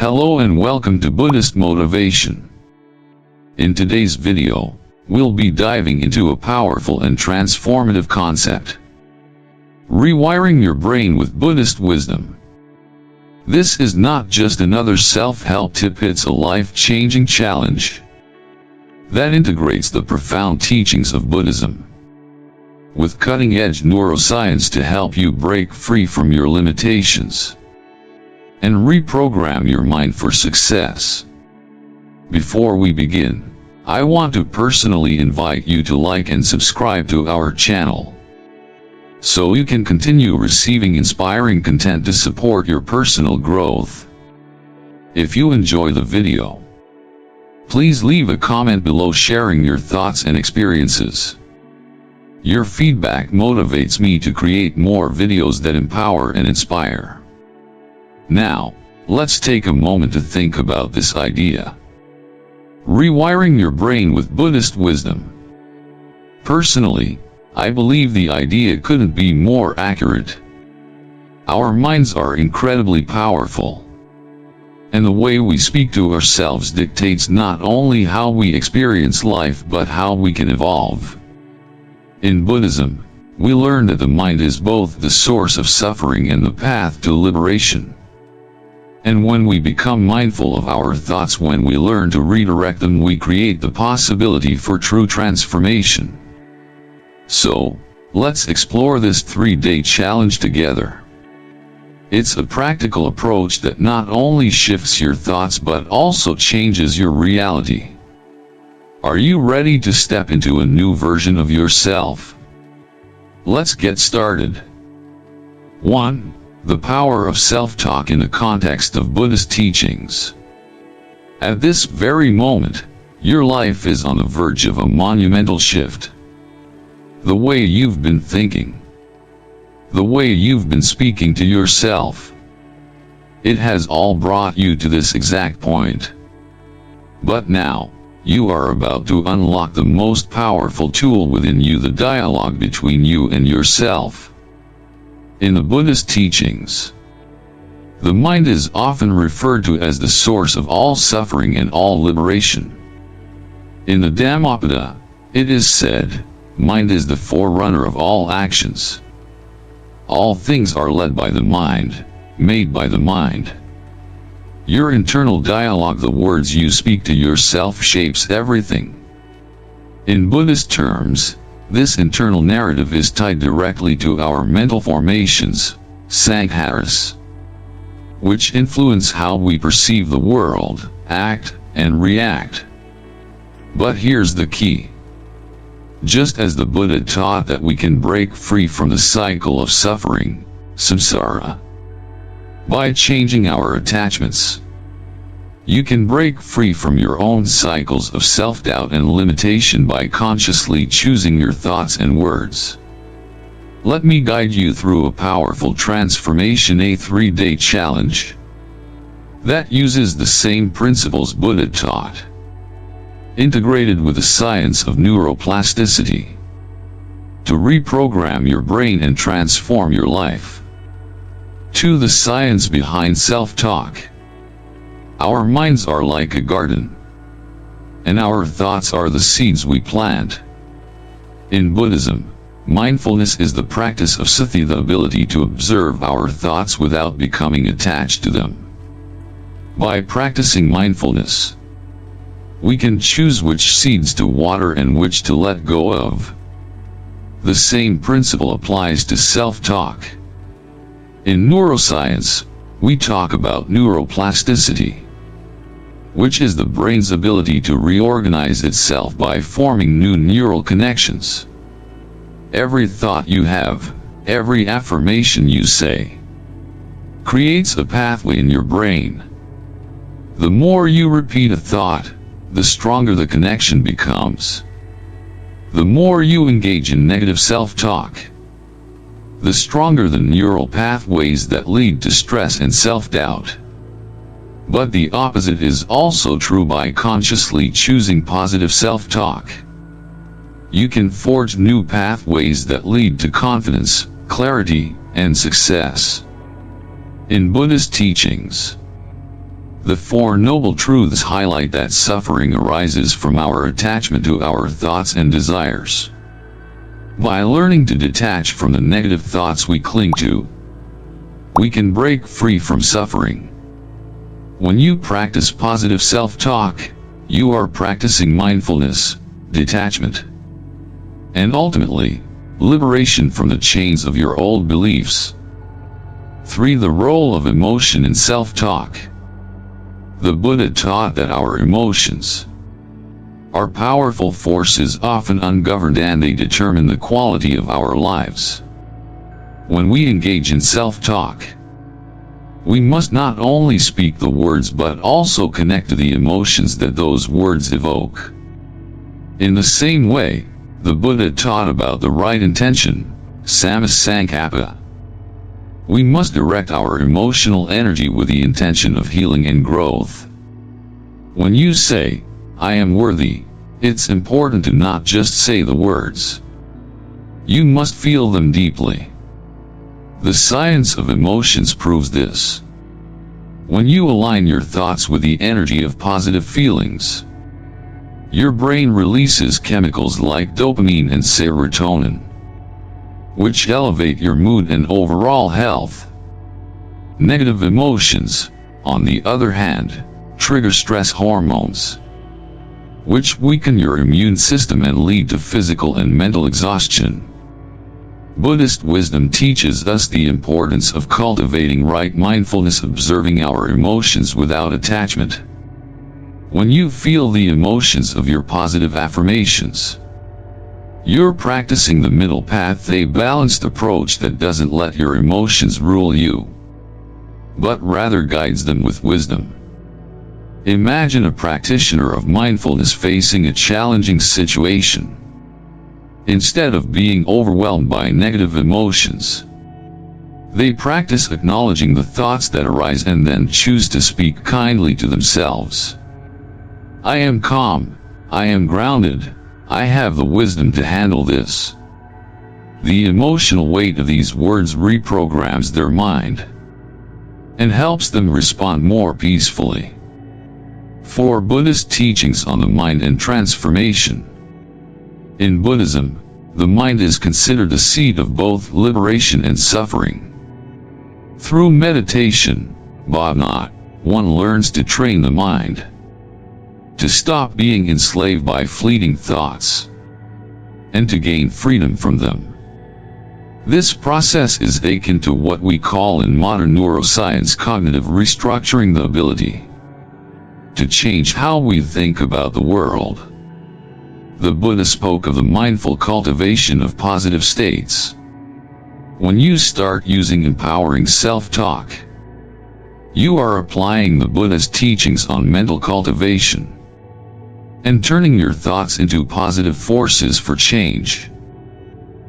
Hello and welcome to Buddhist Motivation. In today's video, we'll be diving into a powerful and transformative concept: rewiring your brain with Buddhist wisdom. This is not just another self-help tip, it's a life-changing challenge that integrates the profound teachings of Buddhism with cutting-edge neuroscience to help you break free from your limitations and reprogram your mind for success. Before we begin, I want to personally invite you to like and subscribe to our channel, so you can continue receiving inspiring content to support your personal growth. If you enjoy the video, please leave a comment below sharing your thoughts and experiences. Your feedback motivates me to create more videos that empower and inspire. Now, let's take a moment to think about this idea: rewiring your brain with Buddhist wisdom. Personally, I believe the idea couldn't be more accurate. Our minds are incredibly powerful, and the way we speak to ourselves dictates not only how we experience life but how we can evolve. In Buddhism, we learn that the mind is both the source of suffering and the path to liberation. And when we become mindful of our thoughts, when we learn to redirect them, we create the possibility for true transformation. So, let's explore this 3-day challenge together. It's a practical approach that not only shifts your thoughts but also changes your reality. Are you ready to step into a new version of yourself? Let's get started. 1. The power of self-talk in the context of Buddhist teachings. At this very moment, your life is on the verge of a monumental shift. The way you've been thinking, the way you've been speaking to yourself, it has all brought you to this exact point. But now, you are about to unlock the most powerful tool within you, the dialogue between you and yourself. In the Buddhist teachings, the mind is often referred to as the source of all suffering and all liberation. In the Dhammapada, it is said, "Mind is the forerunner of all actions. All things are led by the mind, made by the mind." Your internal dialogue, the words you speak to yourself, shapes everything. In Buddhist terms, this internal narrative is tied directly to our mental formations, sankharas, which influence how we perceive the world, act, and react. But here's the key. Just as the Buddha taught that we can break free from the cycle of suffering, samsara, by changing our attachments, you can break free from your own cycles of self-doubt and limitation by consciously choosing your thoughts and words. Let me guide you through a powerful transformation, a 3-day challenge that uses the same principles Buddha taught, integrated with the science of neuroplasticity, to reprogram your brain and transform your life. 2. The science behind self-talk. Our minds are like a garden, and our thoughts are the seeds we plant. In Buddhism, mindfulness is the practice of sati, the ability to observe our thoughts without becoming attached to them. By practicing mindfulness, we can choose which seeds to water and which to let go of. The same principle applies to self-talk. In neuroscience, we talk about neuroplasticity, which is the brain's ability to reorganize itself by forming new neural connections. Every thought you have, every affirmation you say, creates a pathway in your brain. The more you repeat a thought, the stronger the connection becomes. The more you engage in negative self-talk, the stronger the neural pathways that lead to stress and self-doubt. But the opposite is also true. By consciously choosing positive self-talk, you can forge new pathways that lead to confidence, clarity, and success. In Buddhist teachings, The Four Noble Truths highlight that suffering arises from our attachment to our thoughts and desires. By learning to detach from the negative thoughts we cling to, we can break free from suffering. When you practice positive self-talk, you are practicing mindfulness, detachment, and ultimately, liberation from the chains of your old beliefs. 3. The role of emotion in self-talk. The Buddha taught that our emotions are powerful forces, often ungoverned, and they determine the quality of our lives. When we engage in self-talk, we must not only speak the words but also connect to the emotions that those words evoke. In the same way, the Buddha taught about the right intention, sammasankappa. We must direct our emotional energy with the intention of healing and growth. When you say, "I am worthy," it's important to not just say the words. You must feel them deeply. The science of emotions proves this. When you align your thoughts with the energy of positive feelings, your brain releases chemicals like dopamine and serotonin, which elevate your mood and overall health. Negative emotions, on the other hand, trigger stress hormones, which weaken your immune system and lead to physical and mental exhaustion. Buddhist wisdom teaches us the importance of cultivating right mindfulness, observing our emotions without attachment. When you feel the emotions of your positive affirmations, you're practicing the middle path, a balanced approach that doesn't let your emotions rule you, but rather guides them with wisdom. Imagine a practitioner of mindfulness facing a challenging situation. Instead of being overwhelmed by negative emotions, they practice acknowledging the thoughts that arise and then choose to speak kindly to themselves. "I am calm, I am grounded, I have the wisdom to handle this." The emotional weight of these words reprograms their mind and helps them respond more peacefully. 4. Buddhist teachings on the mind and transformation. In Buddhism, the mind is considered the seat of both liberation and suffering. Through meditation, bhavana, one learns to train the mind to stop being enslaved by fleeting thoughts and to gain freedom from them. This process is akin to what we call in modern neuroscience cognitive restructuring, the ability to change how we think about the world. The Buddha spoke of the mindful cultivation of positive states. When you start using empowering self-talk, you are applying the Buddha's teachings on mental cultivation and turning your thoughts into positive forces for change.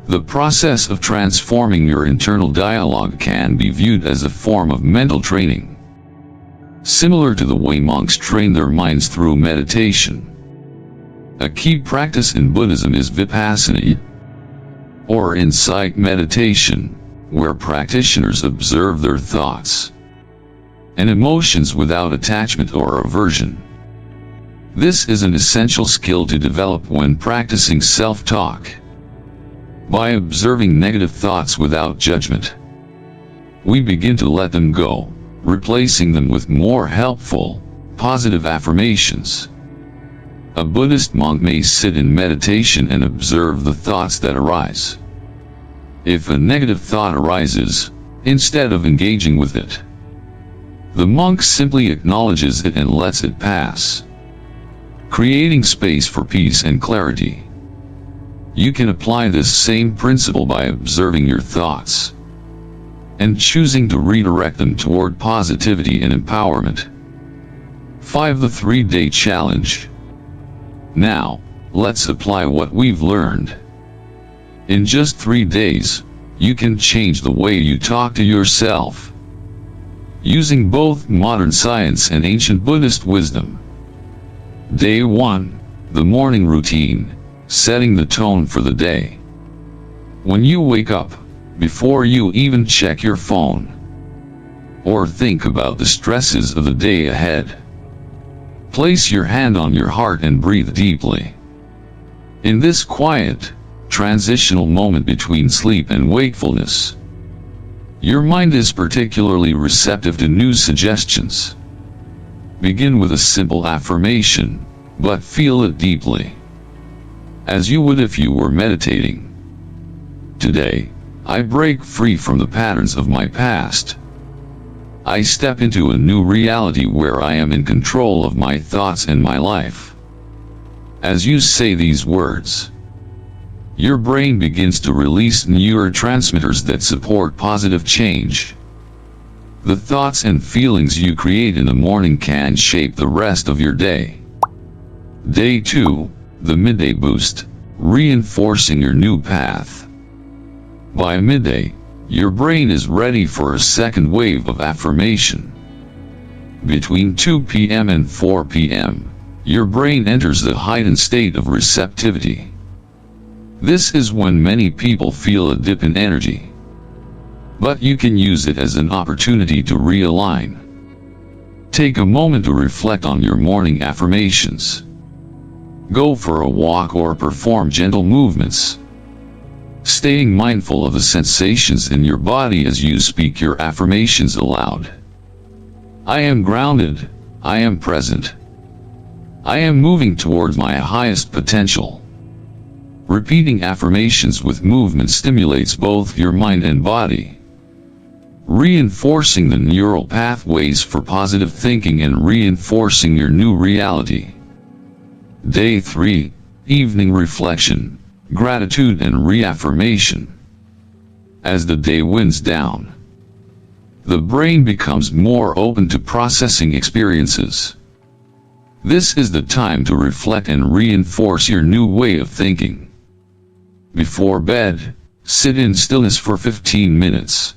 The process of transforming your internal dialogue can be viewed as a form of mental training, similar to the way monks train their minds through meditation. A key practice in Buddhism is vipassana, or insight meditation, where practitioners observe their thoughts and emotions without attachment or aversion. This is an essential skill to develop when practicing self-talk. By observing negative thoughts without judgment, we begin to let them go, replacing them with more helpful, positive affirmations. A Buddhist monk may sit in meditation and observe the thoughts that arise. If a negative thought arises, instead of engaging with it, the monk simply acknowledges it and lets it pass, creating space for peace and clarity. You can apply this same principle by observing your thoughts and choosing to redirect them toward positivity and empowerment. 5. The 3-day challenge. Now, let's apply what we've learned. In just 3 days, you can change the way you talk to yourself, using both modern science and ancient Buddhist wisdom. Day 1. The morning routine, setting the tone for the day. When you wake up, before you even check your phone, or think about the stresses of the day ahead. Place your hand on your heart and breathe deeply. In this quiet, transitional moment between sleep and wakefulness, your mind is particularly receptive to new suggestions. Begin with a simple affirmation, but feel it deeply, as you would if you were meditating. Today, I break free from the patterns of my past. I step into a new reality where I am in control of my thoughts and my life. As you say these words, your brain begins to release neurotransmitters that support positive change. The thoughts and feelings you create in the morning can shape the rest of your day. Day 2, the midday boost, reinforcing your new path. By midday, your brain is ready for a second wave of affirmation. Between 2 p.m. and 4 p.m., your brain enters the heightened state of receptivity. This is when many people feel a dip in energy. But you can use it as an opportunity to realign. Take a moment to reflect on your morning affirmations. Go for a walk or perform gentle movements, staying mindful of the sensations in your body as you speak your affirmations aloud. I am grounded, I am present. I am moving towards my highest potential. Repeating affirmations with movement stimulates both your mind and body, reinforcing the neural pathways for positive thinking and reinforcing your new reality. Day 3, evening reflection, gratitude and reaffirmation. As the day winds down, the brain becomes more open to processing experiences. This is the time to reflect and reinforce your new way of thinking. Before bed, sit in stillness for 15 minutes.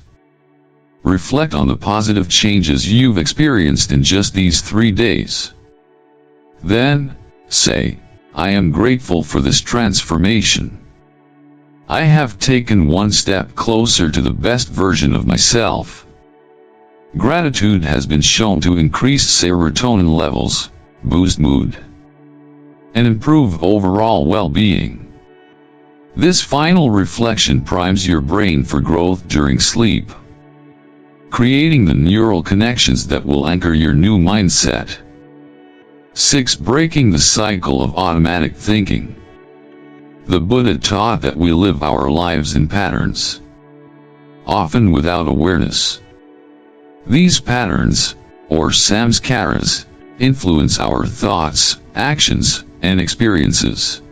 Reflect on the positive changes you've experienced in just these 3 days. Then, say, I am grateful for this transformation. I have taken one step closer to the best version of myself. Gratitude has been shown to increase serotonin levels, boost mood, and improve overall well-being. This final reflection primes your brain for growth during sleep, creating the neural connections that will anchor your new mindset. 6. Breaking the cycle of automatic thinking. The Buddha taught that we live our lives in patterns, often without awareness. These patterns, or samskaras, influence our thoughts, actions, and experiences.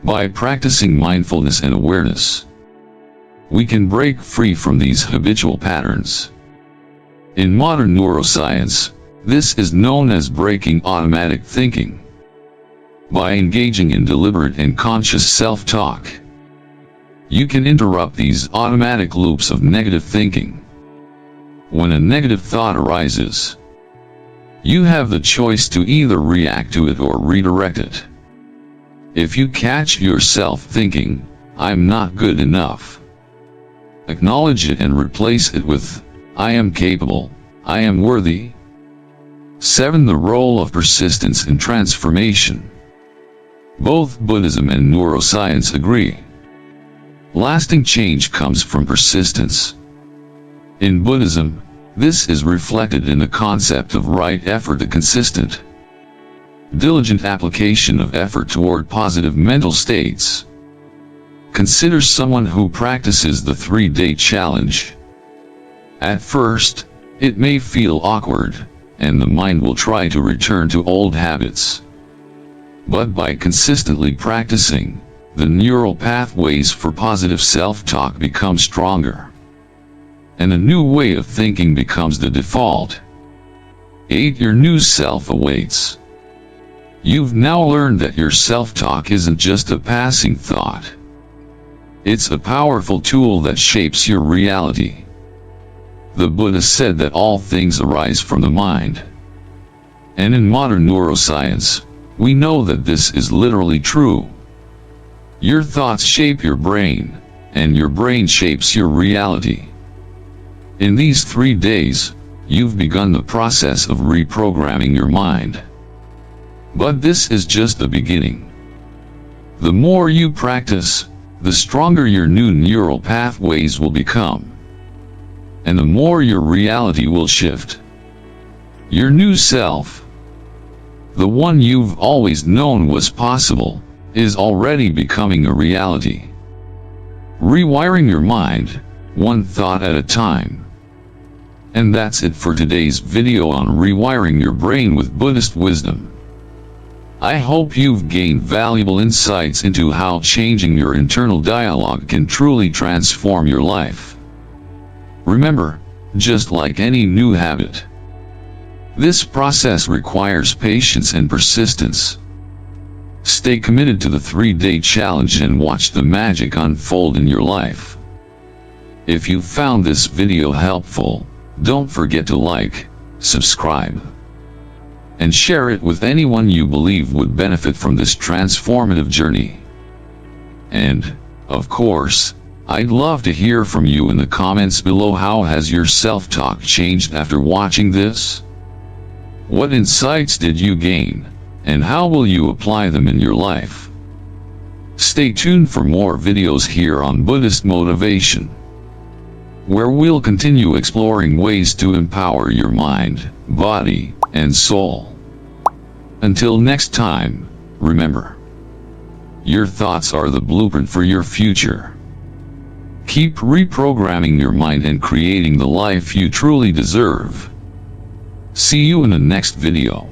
By practicing mindfulness and awareness, we can break free from these habitual patterns. In modern neuroscience, this is known as breaking automatic thinking. By engaging in deliberate and conscious self-talk, you can interrupt these automatic loops of negative thinking. When a negative thought arises, you have the choice to either react to it or redirect it. If you catch yourself thinking, I'm not good enough, acknowledge it and replace it with, I am capable, I am worthy. 7. The role of persistence in transformation. Both Buddhism and neuroscience agree. Lasting change comes from persistence. In Buddhism, this is reflected in the concept of right effort, a consistent, diligent application of effort toward positive mental states. Consider someone who practices the 3-day challenge. At first, it may feel awkward, and the mind will try to return to old habits. But by consistently practicing, the neural pathways for positive self-talk become stronger, and a new way of thinking becomes the default. 8. Your new self awaits. You've now learned that your self-talk isn't just a passing thought. It's a powerful tool that shapes your reality. The Buddha said that all things arise from the mind. And in modern neuroscience, we know that this is literally true. Your thoughts shape your brain, and your brain shapes your reality. In these 3 days, you've begun the process of reprogramming your mind. But this is just the beginning. The more you practice, the stronger your new neural pathways will become. And the more your reality will shift. Your new self, the one you've always known was possible, is already becoming a reality. Rewiring your mind, one thought at a time. And that's it for today's video on rewiring your brain with Buddhist wisdom. I hope you've gained valuable insights into how changing your internal dialogue can truly transform your life. Remember, just like any new habit, this process requires patience and persistence. Stay committed to the 3-day challenge and watch the magic unfold in your life. If you found this video helpful, don't forget to like, subscribe, and share it with anyone you believe would benefit from this transformative journey. And, of course, I'd love to hear from you in the comments below. How has your self-talk changed after watching this? What insights did you gain, and how will you apply them in your life? Stay tuned for more videos here on Buddhist Motivation, where we'll continue exploring ways to empower your mind, body, and soul. Until next time, remember, your thoughts are the blueprint for your future. Keep reprogramming your mind and creating the life you truly deserve. See you in the next video.